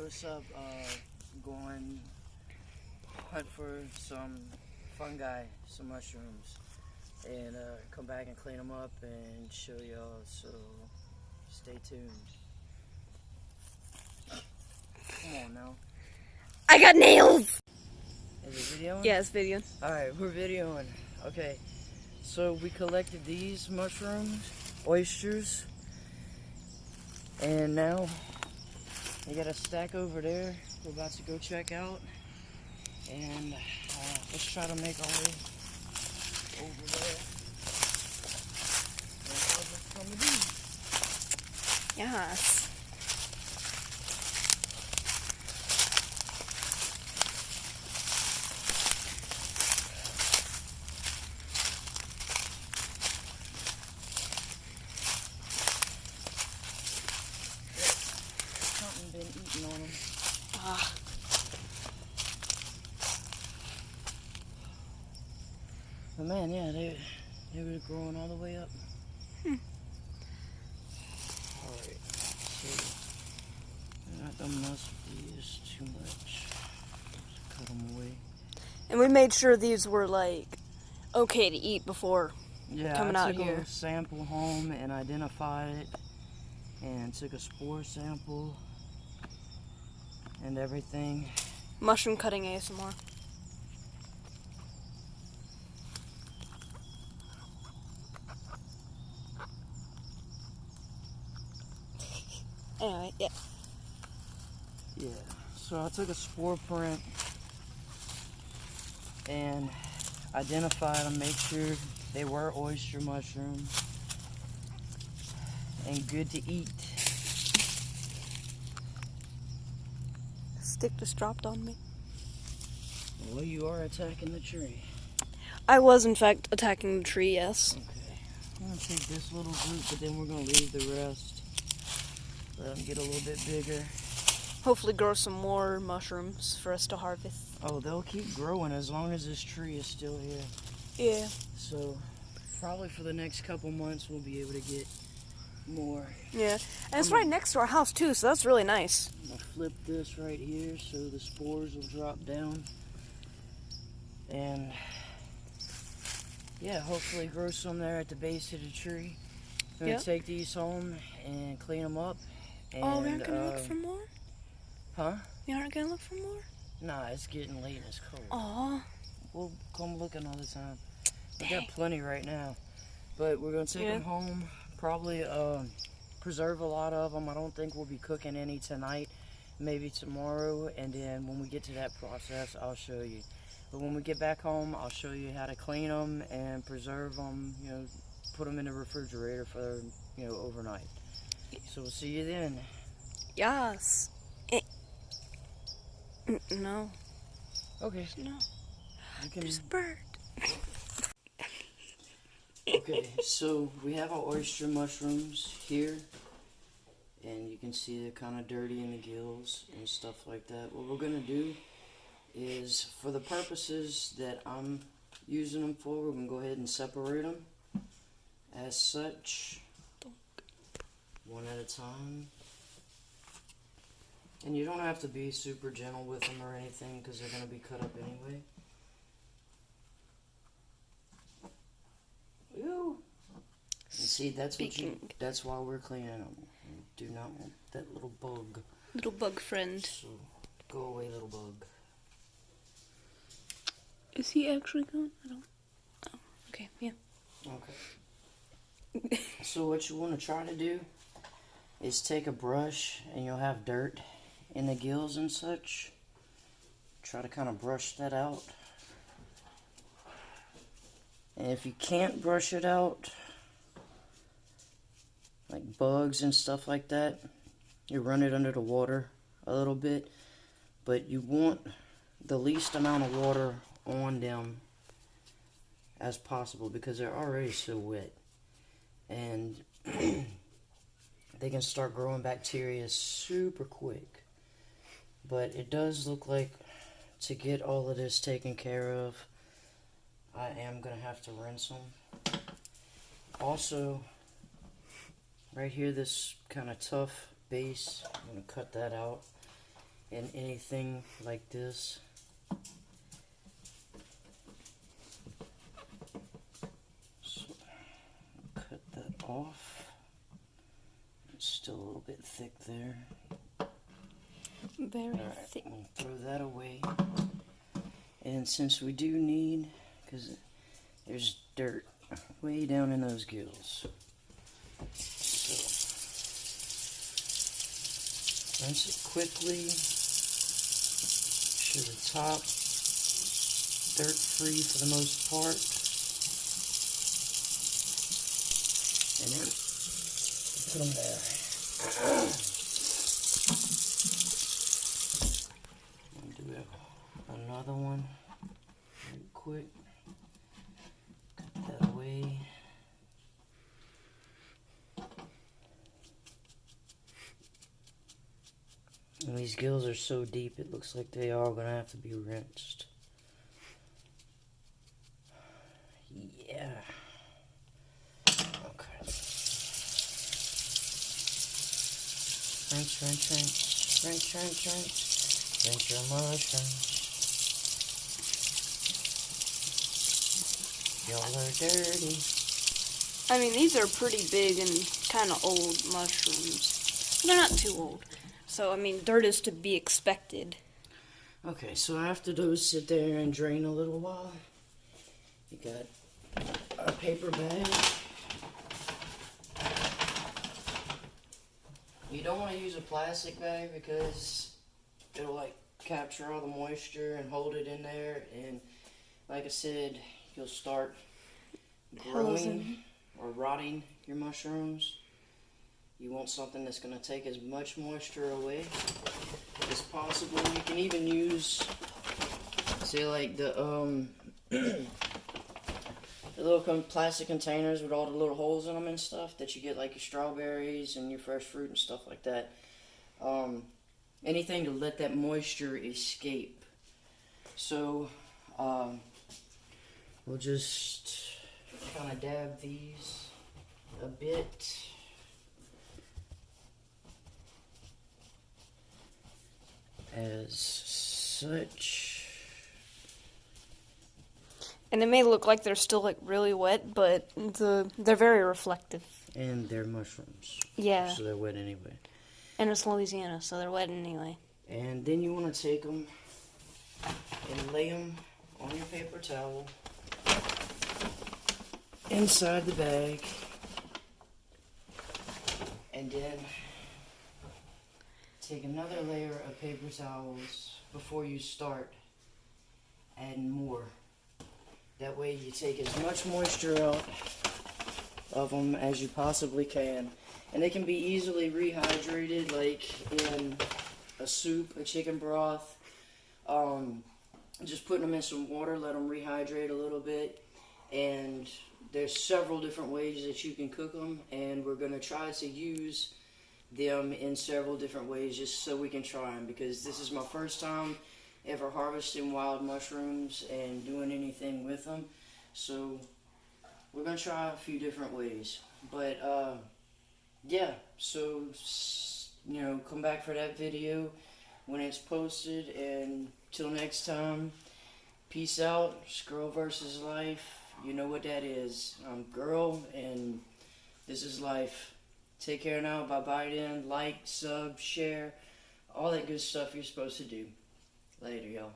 what's up? Going hunt for some fungi, some mushrooms, and come back and clean them up and show y'all. So stay tuned. Come on now. I got nails. Is it videoing? Yeah, it's videoing. All right, we're videoing. Okay, so we collected these mushrooms, oysters, and now we got a stack over there. We're about to go check out, and let's try to make our way over there. And harvest some of these. Yes. Something been eating on them. But man, yeah, they were growing all the way up. Alright, so not gonna mess with these too much. Just cut them away. And we made sure these were like okay to eat before Yeah, coming I out took here. a sample home and identified it, and took a spore sample and everything. Mushroom cutting ASMR. Anyway, yeah. Yeah, so I took a spore print and identified them, made sure they were oyster mushrooms and good to eat. Stick just dropped on me. Well, you are attacking the tree. I was, in fact, attacking the tree, yes. Okay, I'm gonna take this little group, but then we're gonna leave the rest. Let them get a little bit bigger. Hopefully grow some more mushrooms for us to harvest. Oh, they'll keep growing as long as this tree is still here. Yeah. So, probably for the next couple months, we'll be able to get more. Yeah. And it's right next to our house, too, so that's really nice. I'm gonna flip this right here so the spores will drop down. And, yeah, hopefully grow some there at the base of the tree. I'm gonna take these home and clean them up. And, oh, we aren't gonna look for more? Huh? We aren't gonna look for more? Nah, it's getting late and it's cold. Aw. We'll come looking all the time. We Dang. got plenty right now. But we're gonna take them home. Probably preserve a lot of them. I don't think we'll be cooking any tonight. Maybe tomorrow. And then when we get to that process, I'll show you. But when we get back home, I'll show you how to clean them and preserve them. You know, put them in the refrigerator for, you know, overnight. So we'll see you then. Yes. No. Okay. No. You can... There's a bird. Okay, so we have our oyster mushrooms here. And you can see they're kind of dirty in the gills and stuff like that. What we're going to do is, for the purposes that I'm using them for, we're going to go ahead and separate them as such, one at a time. And you don't have to be super gentle with them or anything because they're going to be cut up anyway. Ew. And see, that's why we're cleaning them. We do not want that little bug. Little bug friend. So, go away, little bug. Is he actually gone? I don't... Oh, okay, yeah. Okay. So what you want to try to do is take a brush, and you'll have dirt in the gills and such. Try to kind of brush that out. And if you can't brush it out, like bugs and stuff like that, you run it under the water a little bit. But you want the least amount of water on them as possible because they're already so wet. And they can start growing bacteria super quick. But it does look like to get all of this taken care of, I am going to have to rinse them. Also, right here, this kind of tough base, I'm going to cut that out. and anything like this. So, cut that off. It's still a little bit thick there. Very Alright, thick. we'll throw that away. And since we do need, because there's dirt way down in those gills, so rinse it quickly. Sure the top dirt free for the most part, and then put them there. And do another one real quick. Cut that away. And these gills are so deep, it looks like they are going to have to be rinsed. Yeah. Okay. Rinse, rinse, rinse. Rinse, rinse, rinse. Rinse your mushrooms. Y'all are dirty. I mean, these are pretty big and kind of old mushrooms. They're not too old. So, I mean, dirt is to be expected. Okay, so after those sit there and drain a little while, you got a paper bag. You don't want to use a plastic bag because it'll like capture all the moisture and hold it in there, and like I said, you'll start growing or rotting your mushrooms. You want something that's going to take as much moisture away as possible. You can even use, say, like the the little plastic containers with all the little holes in them and stuff that you get, like your strawberries and your fresh fruit and stuff like that. Anything to let that moisture escape. So we'll just kind of dab these a bit. As such. And it may look like they're still like really wet, but they're very reflective. And they're mushrooms. Yeah. So they're wet anyway. And it's Louisiana, so they're wet anyway. And then you want to take them and lay them on your paper towel inside the bag. And then take another layer of paper towels before you start adding more. That way you take as much moisture out of them as you possibly can. And they can be easily rehydrated, like in a soup, a chicken broth. Just putting them in some water, let them rehydrate a little bit. And there's several different ways that you can cook them, and we're going to try to use them in several different ways just so we can try them, because this is my first time ever harvesting wild mushrooms and doing anything with them. So we're going to try a few different ways. But yeah, so you know, come back for that video when it's posted, and till next time, peace out. It's Girl versus Life. You know what that is. I'm Girl, and this is life. Take care now. Bye-bye then. Like, sub, share, all that good stuff you're supposed to do. Later, y'all.